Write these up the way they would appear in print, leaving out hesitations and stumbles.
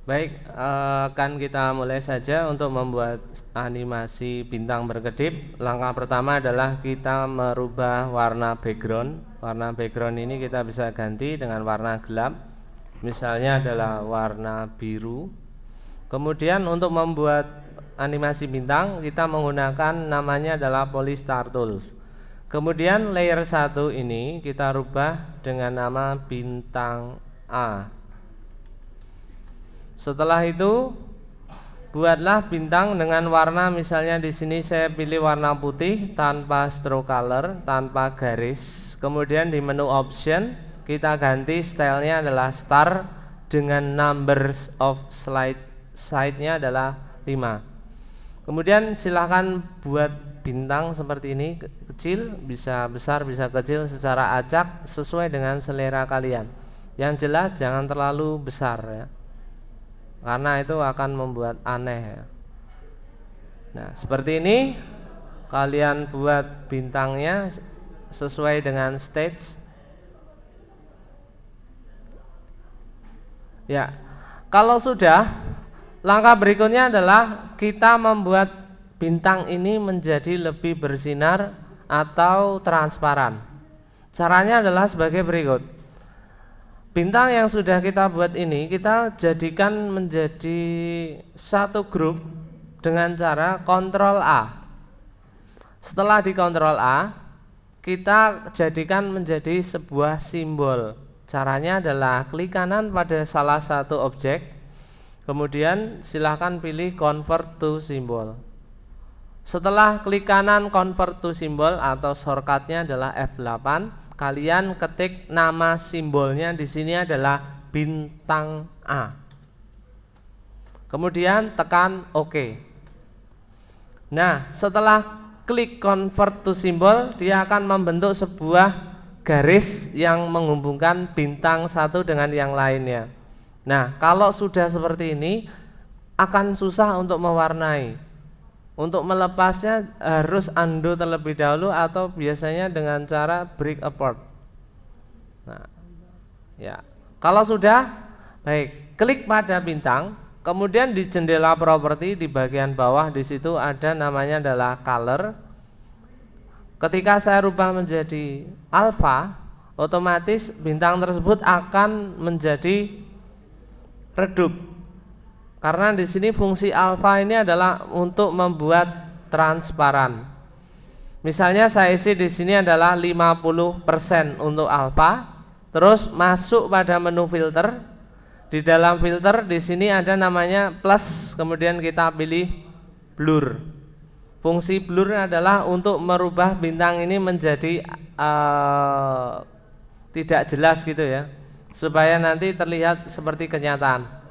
Baik, akan kita mulai saja untuk membuat animasi bintang berkedip. Langkah pertama adalah kita merubah warna background. Warna background ini kita bisa ganti dengan warna gelap. Misalnya adalah warna biru. Kemudian untuk membuat animasi bintang, kita menggunakan namanya adalah Polystar Tools. Kemudian layer 1 ini kita rubah dengan nama bintang A. Setelah itu buatlah bintang dengan warna, misalnya di sini saya pilih warna putih tanpa stroke color, tanpa garis. Kemudian di menu option kita ganti stylenya adalah star dengan numbers of slide-nya adalah 5. Kemudian silahkan buat bintang seperti ini, kecil, bisa besar, bisa kecil, secara acak sesuai dengan selera kalian. Yang jelas jangan terlalu besar ya, karena itu akan membuat aneh ya. Nah seperti ini kalian buat bintangnya sesuai dengan stage ya. Kalau sudah, langkah berikutnya adalah kita membuat bintang ini menjadi lebih bersinar atau transparan. Caranya adalah sebagai berikut. Bintang yang sudah kita buat ini kita jadikan menjadi satu grup dengan cara Ctrl A. Setelah di Ctrl A, kita jadikan menjadi sebuah simbol. Caranya adalah klik kanan pada salah satu objek, kemudian silahkan pilih Convert to Symbol. Setelah klik kanan Convert to Symbol atau shortcutnya adalah F8. Kalian ketik nama simbolnya, di sini adalah bintang A. Kemudian tekan OK. Nah, setelah klik convert to symbol, dia akan membentuk sebuah garis yang menghubungkan bintang satu dengan yang lainnya. Nah, kalau sudah seperti ini akan susah untuk mewarnai. Untuk melepasnya harus undo terlebih dahulu atau biasanya dengan cara break apart. Nah, ya. Kalau sudah, baik, klik pada bintang, kemudian di jendela properti di bagian bawah di situ ada namanya adalah color. Ketika saya rubah menjadi alpha, otomatis bintang tersebut akan menjadi redup. Karena di sini fungsi alpha ini adalah untuk membuat transparan. Misalnya saya isi di sini adalah 50% untuk alpha, terus masuk pada menu filter. Di dalam filter di sini ada namanya plus, kemudian kita pilih blur. Fungsi blur adalah untuk merubah bintang ini menjadi tidak jelas gitu ya, supaya nanti terlihat seperti kenyataan.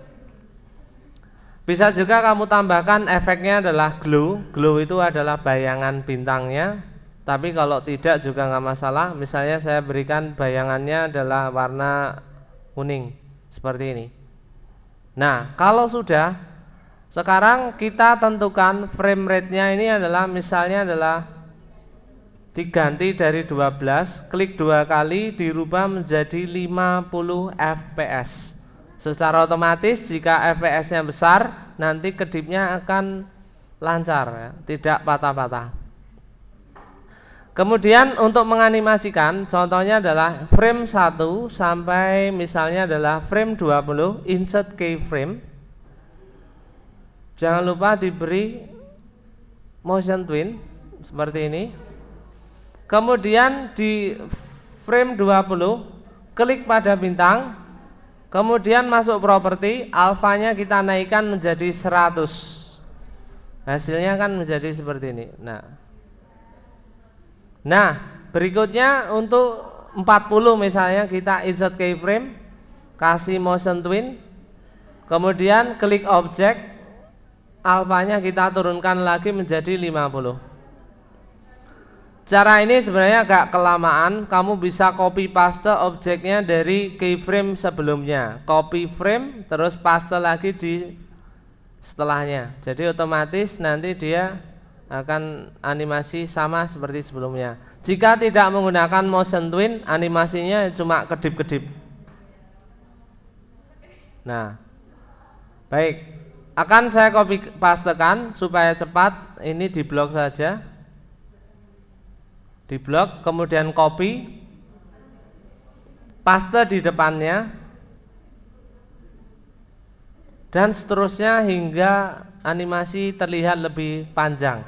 Bisa juga kamu tambahkan efeknya adalah glow. Glow itu adalah bayangan bintangnya. Tapi kalau tidak juga nggak masalah. Misalnya saya berikan bayangannya adalah warna kuning seperti ini. Nah, kalau sudah, sekarang kita tentukan frame rate-nya ini adalah misalnya adalah diganti dari 12, klik 2 kali dirubah menjadi 50 fps. Secara otomatis jika fps-nya besar, nanti kedipnya akan lancar ya, tidak patah-patah. Kemudian untuk menganimasikan, contohnya adalah frame 1 sampai misalnya adalah frame 20, insert keyframe. Jangan lupa diberi motion twin seperti ini. Kemudian di frame 20, klik pada bintang. Kemudian masuk properti, alfanya kita naikkan menjadi 100. Hasilnya kan menjadi seperti ini. Nah, berikutnya untuk 40 misalnya kita insert keyframe, kasih motion twin, kemudian klik objek, alfanya kita turunkan lagi menjadi 50. Cara ini sebenarnya agak kelamaan. Kamu bisa copy paste objeknya dari keyframe sebelumnya, copy frame terus paste lagi di setelahnya. Jadi otomatis nanti dia akan animasi sama seperti sebelumnya. Jika tidak menggunakan motion twin, animasinya cuma kedip-kedip. Nah, Baik, akan saya copy pastekan supaya cepat. Ini di blok saja, di blok, kemudian copy, paste di depannya, dan seterusnya hingga animasi terlihat lebih panjang.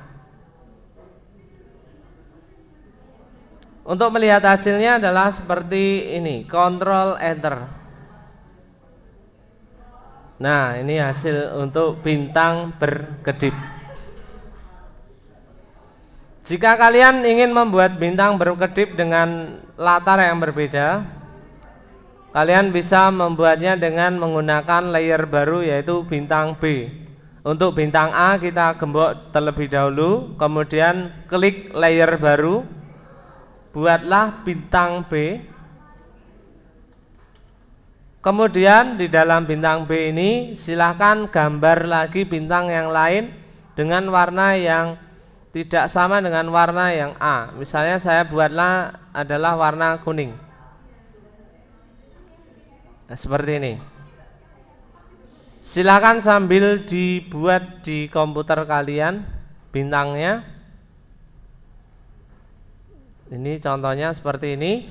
Untuk melihat hasilnya adalah seperti ini, Ctrl Enter. Nah, ini hasil untuk bintang berkedip. Jika kalian ingin membuat bintang berkedip dengan latar yang berbeda, kalian bisa membuatnya dengan menggunakan layer baru, yaitu bintang B. Untuk bintang A kita gembok terlebih dahulu, kemudian klik layer baru, buatlah bintang B. Kemudian di dalam bintang B ini silahkan gambar lagi bintang yang lain dengan warna yang tidak sama dengan warna yang A. Misalnya saya buatlah adalah warna kuning. Nah, seperti ini. Silahkan sambil dibuat di komputer kalian bintangnya. Ini contohnya seperti ini.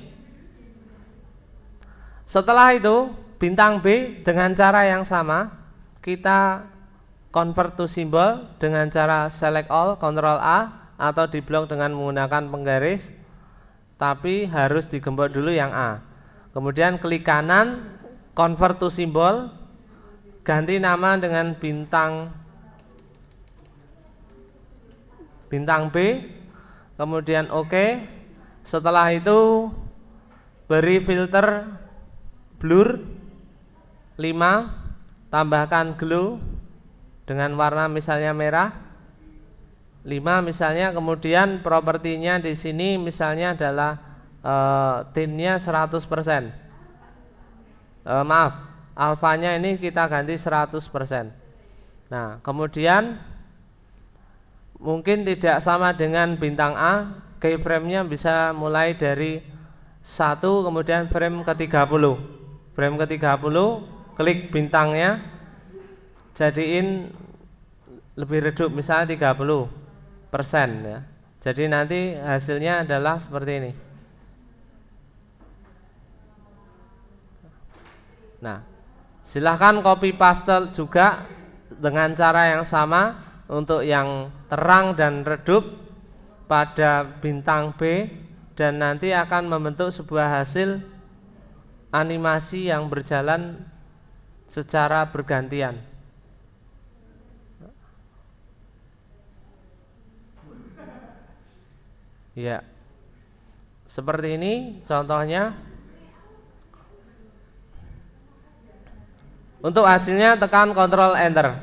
Setelah itu bintang B dengan cara yang sama kita convert to symbol dengan cara select all, Ctrl A, atau di blok dengan menggunakan penggaris, tapi harus digembok dulu yang A. Kemudian klik kanan, convert to symbol, ganti nama dengan bintang B, kemudian OK. Setelah itu beri filter blur 5, tambahkan glow dengan warna misalnya merah 5 misalnya, kemudian propertinya di sini misalnya adalah tintnya 100%. Maaf, alfanya ini kita ganti 100%. Nah, kemudian mungkin tidak sama dengan bintang A, keyframe-nya bisa mulai dari 1, kemudian frame ke-30. Frame ke-30, klik bintangnya, jadiin lebih redup, misalnya 30% ya. Jadi nanti hasilnya adalah seperti ini. Nah, silahkan copy paste juga dengan cara yang sama untuk yang terang dan redup pada bintang B, dan nanti akan membentuk sebuah hasil animasi yang berjalan secara bergantian. Ya, seperti ini contohnya. Untuk hasilnya tekan Ctrl Enter.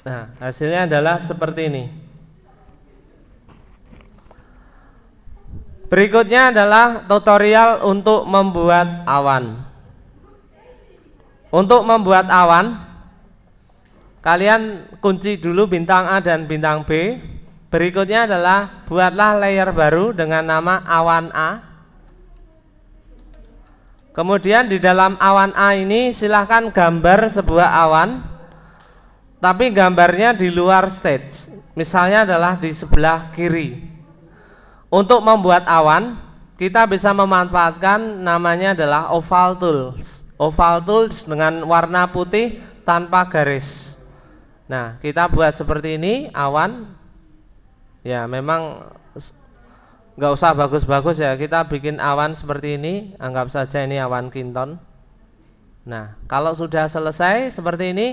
Nah, hasilnya adalah seperti ini. Berikutnya adalah tutorial untuk membuat awan. Untuk membuat awan, kalian kunci dulu bintang A dan bintang B. Berikutnya adalah buatlah layer baru dengan nama awan A. Kemudian di dalam awan A ini silahkan gambar sebuah awan, tapi gambarnya di luar stage, misalnya adalah di sebelah kiri. Untuk membuat awan, kita bisa memanfaatkan namanya adalah oval tools. Oval tools dengan warna putih tanpa garis. Nah, kita buat seperti ini awan. Ya, memang nggak usah bagus-bagus ya, kita bikin awan seperti ini, anggap saja ini awan kinton. Nah, kalau sudah selesai seperti ini,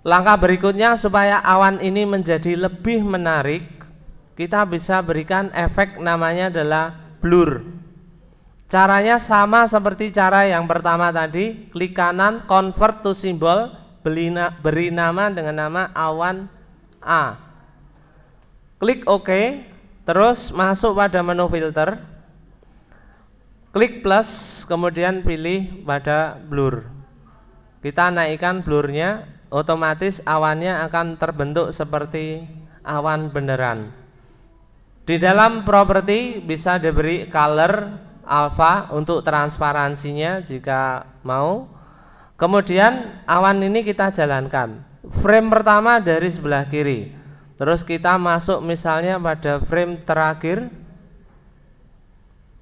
langkah berikutnya supaya awan ini menjadi lebih menarik, kita bisa berikan efek namanya adalah blur. Caranya sama seperti cara yang pertama tadi, klik kanan, convert to symbol, beri nama dengan nama awan A. Klik OK, terus masuk pada menu filter, klik plus, kemudian pilih pada blur. Kita naikkan blurnya, otomatis awannya akan terbentuk seperti awan beneran. Di dalam properti bisa diberi color alfa untuk transparansinya jika mau. Kemudian awan ini kita jalankan. Frame pertama dari sebelah kiri. Terus kita masuk misalnya pada frame terakhir.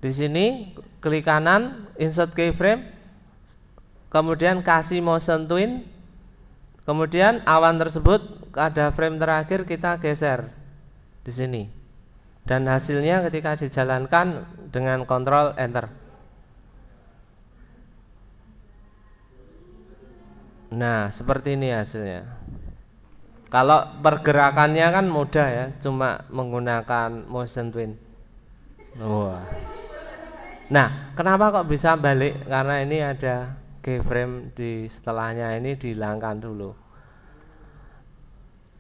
Di sini klik kanan, insert keyframe. Kemudian kasih motion twin. Kemudian awan tersebut ada frame terakhir kita geser di sini. Dan hasilnya ketika dijalankan dengan kontrol enter. Nah, seperti ini hasilnya. Kalau pergerakannya kan mudah ya, cuma menggunakan motion twin. Wah. Nah, kenapa kok bisa balik? Karena ini ada keyframe di setelahnya, ini dihilangkan dulu.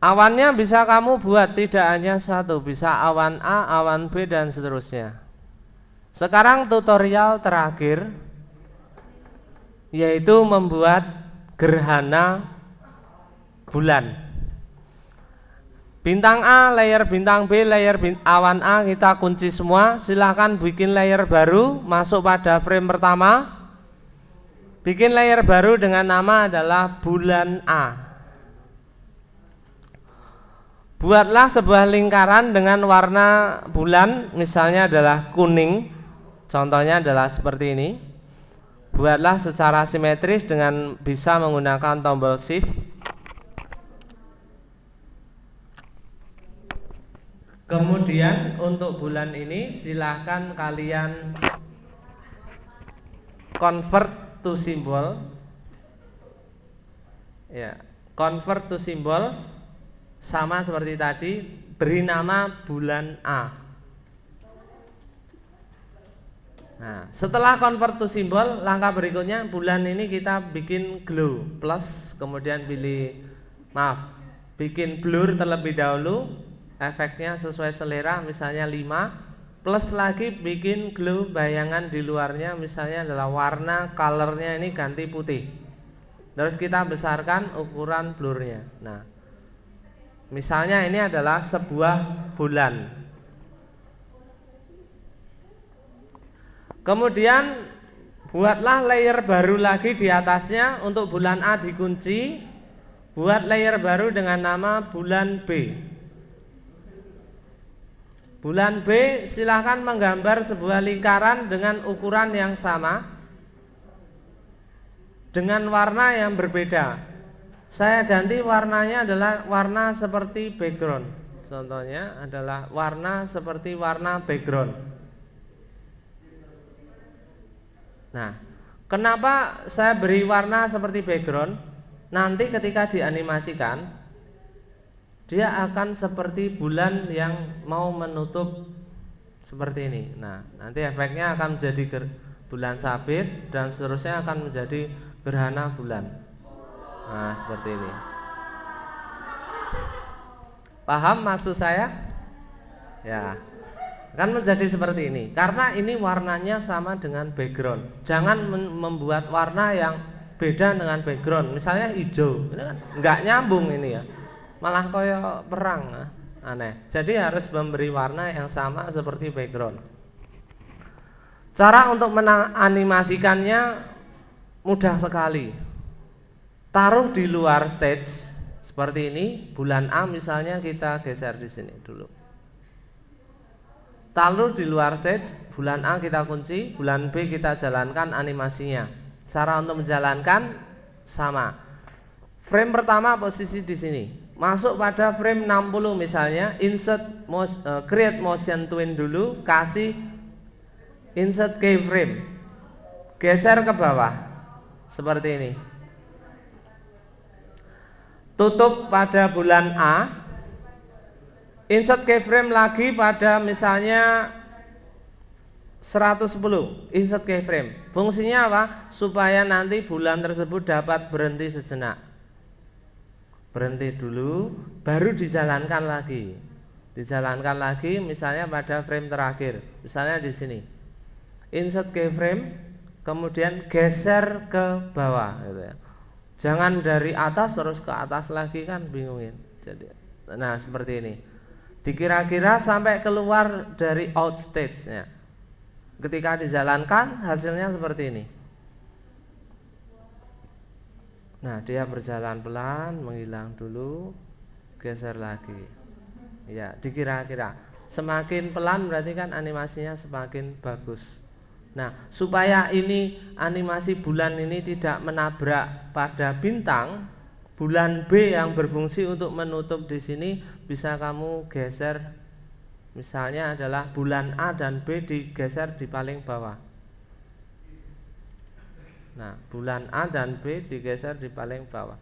Awannya bisa kamu buat tidak hanya satu, bisa awan A, awan B dan seterusnya. Sekarang tutorial terakhir yaitu membuat gerhana bulan. Bintang A, layer bintang B, layer awan A kita kunci semua. Silahkan bikin layer baru, masuk pada frame pertama. Bikin layer baru dengan nama adalah bulan A. Buatlah sebuah lingkaran dengan warna bulan, misalnya adalah kuning. Contohnya adalah seperti ini. Buatlah secara simetris dengan bisa menggunakan tombol shift. Kemudian untuk bulan ini silahkan kalian convert to symbol. Ya, convert to symbol sama seperti tadi, beri nama bulan A. Nah, setelah convert to symbol, langkah berikutnya bulan ini kita bikin glow plus, kemudian bikin blur terlebih dahulu, efeknya sesuai selera, misalnya 5, plus lagi bikin glow bayangan di luarnya, misalnya adalah warna colornya ini ganti putih. Terus kita besarkan ukuran blurnya. Nah, misalnya ini adalah sebuah bulan. Kemudian buatlah layer baru lagi di atasnya. Untuk bulan A dikunci. Buat layer baru dengan nama bulan B. Bulan B silahkan menggambar sebuah lingkaran dengan ukuran yang sama, dengan warna yang berbeda. Saya ganti warnanya adalah warna seperti background. Contohnya adalah warna seperti warna background. Nah, kenapa saya beri warna seperti background? Nanti ketika dianimasikan, dia akan seperti bulan yang mau menutup seperti ini. Nah, nanti efeknya akan menjadi bulan sabit dan seterusnya akan menjadi gerhana bulan. Nah, seperti ini. Paham maksud saya? Ya. Kan menjadi seperti ini. Karena ini warnanya sama dengan background. Jangan membuat warna yang beda dengan background. Misalnya hijau, ini kan nggak nyambung ini ya. Malah koyo perang, aneh. Jadi harus memberi warna yang sama seperti background. Cara untuk menganimasikannya mudah sekali. Taruh di luar stage seperti ini. Bulan A misalnya kita geser di sini dulu. Taruh di luar stage, bulan A kita kunci, bulan B kita jalankan animasinya. Cara untuk menjalankan sama. Frame pertama posisi di sini. Masuk pada frame 60 misalnya, create motion twin dulu, kasih insert keyframe. Geser ke bawah. Seperti ini. Tutup pada bulan A. Insert keyframe lagi pada misalnya 110. Insert keyframe. Fungsinya apa? Supaya nanti bulan tersebut dapat berhenti sejenak. Berhenti dulu, baru dijalankan lagi. Dijalankan lagi misalnya pada frame terakhir. Misalnya di sini. Insert keyframe, kemudian geser ke bawah gitu ya. Jangan dari atas terus ke atas lagi, kan bingungin. Jadi, nah seperti ini. Dikira-kira sampai keluar dari out stage-nya. Ketika dijalankan hasilnya seperti ini. Nah, dia berjalan pelan, menghilang dulu, geser lagi. Ya, dikira-kira. Semakin pelan berarti kan animasinya semakin bagus. Nah, supaya ini animasi bulan ini tidak menabrak pada bintang, bulan B yang berfungsi untuk menutup di sini bisa kamu geser. Misalnya adalah bulan A dan B digeser di paling bawah. Nah, bulan A dan B digeser di paling bawah.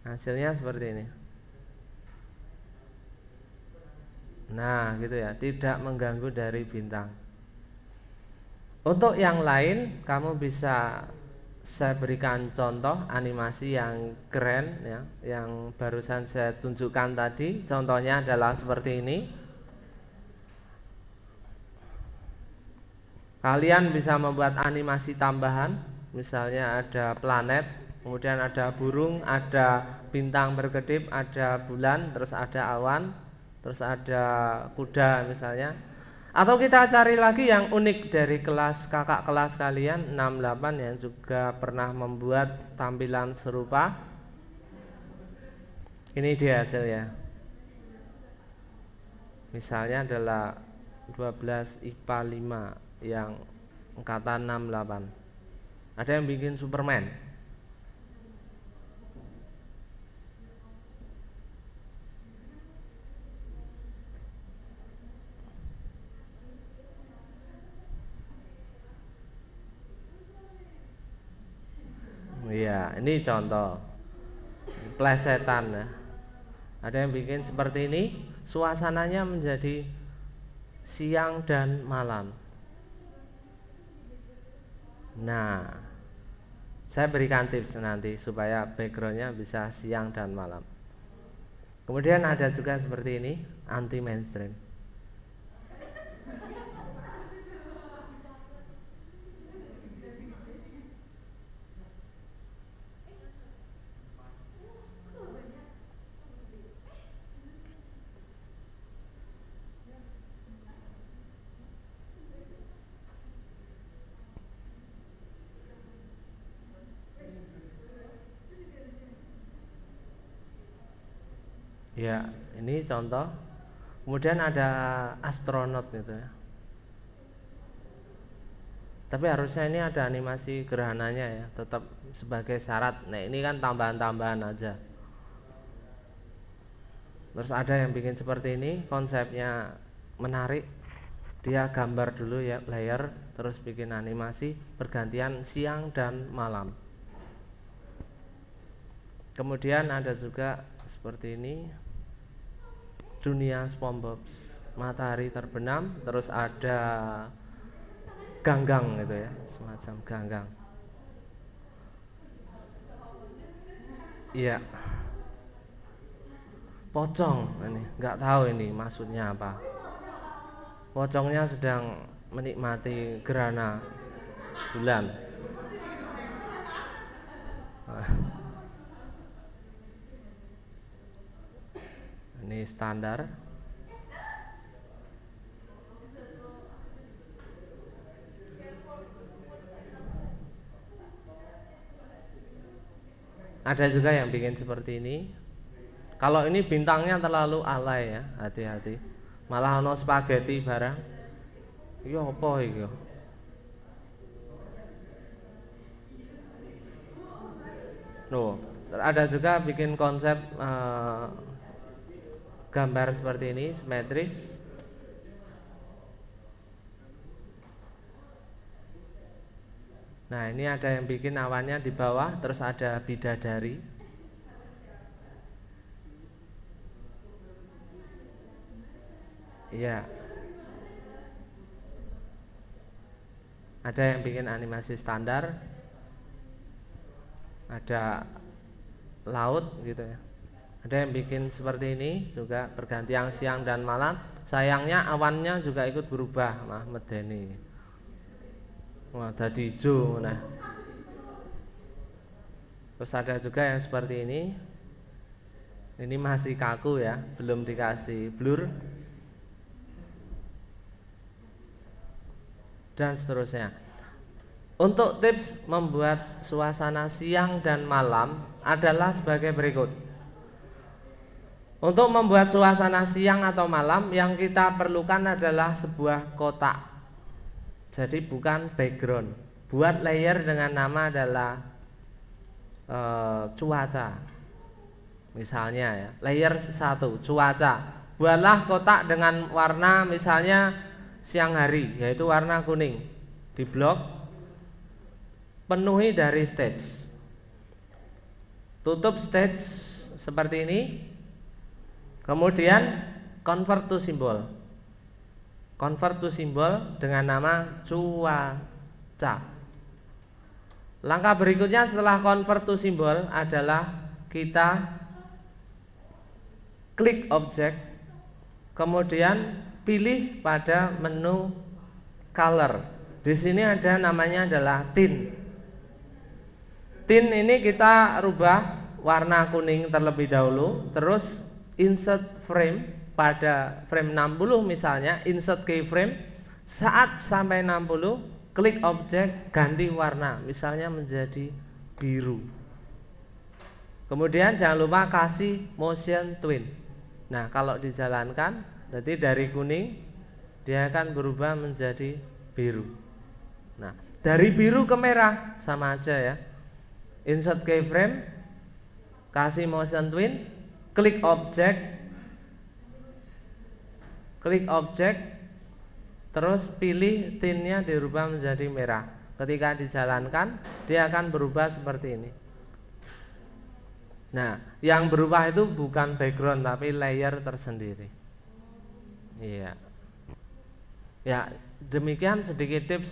Hasilnya seperti ini. Nah, gitu ya, tidak mengganggu dari bintang. Untuk yang lain, kamu bisa saya berikan contoh animasi yang keren ya, yang barusan saya tunjukkan tadi. Contohnya adalah seperti ini. Kalian bisa membuat animasi tambahan, misalnya ada planet, kemudian ada burung, ada bintang berkedip, ada bulan, terus ada awan, terus ada kuda misalnya. Atau kita cari lagi yang unik dari kelas kakak kelas kalian 68 yang juga pernah membuat tampilan serupa. Ini dia hasilnya. Misalnya adalah 12 IPA 5 yang angkatan 68. Ada yang bikin Superman. Iya, ini contoh plesetan ya. Ada yang bikin seperti ini, suasananya menjadi siang dan malam. Nah, saya berikan tips nanti supaya backgroundnya bisa siang dan malam. Kemudian ada juga seperti ini, anti mainstream. Ya, ini contoh. Kemudian ada astronot gitu ya. Tapi harusnya ini ada animasi gerhananya ya, tetap sebagai syarat. Nah, ini kan tambahan-tambahan aja. Terus ada yang bikin seperti ini, konsepnya menarik. Dia gambar dulu ya, layer, terus bikin animasi pergantian siang dan malam. Kemudian ada juga seperti ini, dunia SpongeBob, matahari terbenam, terus ada ganggang gitu ya, semacam ganggang. Iya, pocong ini, nggak tahu ini maksudnya apa. Pocongnya sedang menikmati gerhana bulan. Ini standar. Ada juga yang bikin seperti ini. Kalau ini bintangnya terlalu alay ya, hati-hati. Malah ono spaghetti barang. Iya apa iki? Loh, ada juga bikin konsep gambar seperti ini, simetris. Nah, ini ada yang bikin awannya di bawah, terus ada bidadari. Iya. Ada yang bikin animasi standar. Ada laut gitu ya. Ada yang bikin seperti ini juga pergantian siang dan malam. Sayangnya awannya juga ikut berubah, mah medeni. Wah, tadi hijau. Nah, terus ada juga yang seperti ini. Ini masih kaku ya, belum dikasih blur. dan seterusnya. Untuk tips membuat suasana siang dan malam adalah sebagai berikut. Untuk membuat suasana siang atau malam, yang kita perlukan adalah sebuah kotak. Jadi bukan background. Buat layer dengan nama adalah cuaca. Misalnya ya, layer 1 cuaca. Buatlah kotak dengan warna misalnya siang hari, yaitu warna kuning. Di blok penuhi dari stage. Tutup stage seperti ini. Kemudian convert to symbol. Convert to symbol dengan nama cuaca. Langkah berikutnya setelah convert to symbol adalah kita klik objek, kemudian pilih pada menu color. Di sini ada namanya adalah tint. Tint ini kita rubah warna kuning terlebih dahulu, terus insert frame pada frame 60 misalnya, insert keyframe. Saat sampai 60, klik objek, ganti warna, misalnya menjadi biru. Kemudian jangan lupa kasih motion twin. Nah, kalau dijalankan, berarti dari kuning dia akan berubah menjadi biru. Nah, dari biru ke merah sama aja ya. Insert keyframe, kasih motion twin, klik objek, terus pilih tintnya dirubah menjadi merah. Ketika dijalankan, dia akan berubah seperti ini. Nah, yang berubah itu bukan background tapi layer tersendiri. Iya. Ya, demikian sedikit tips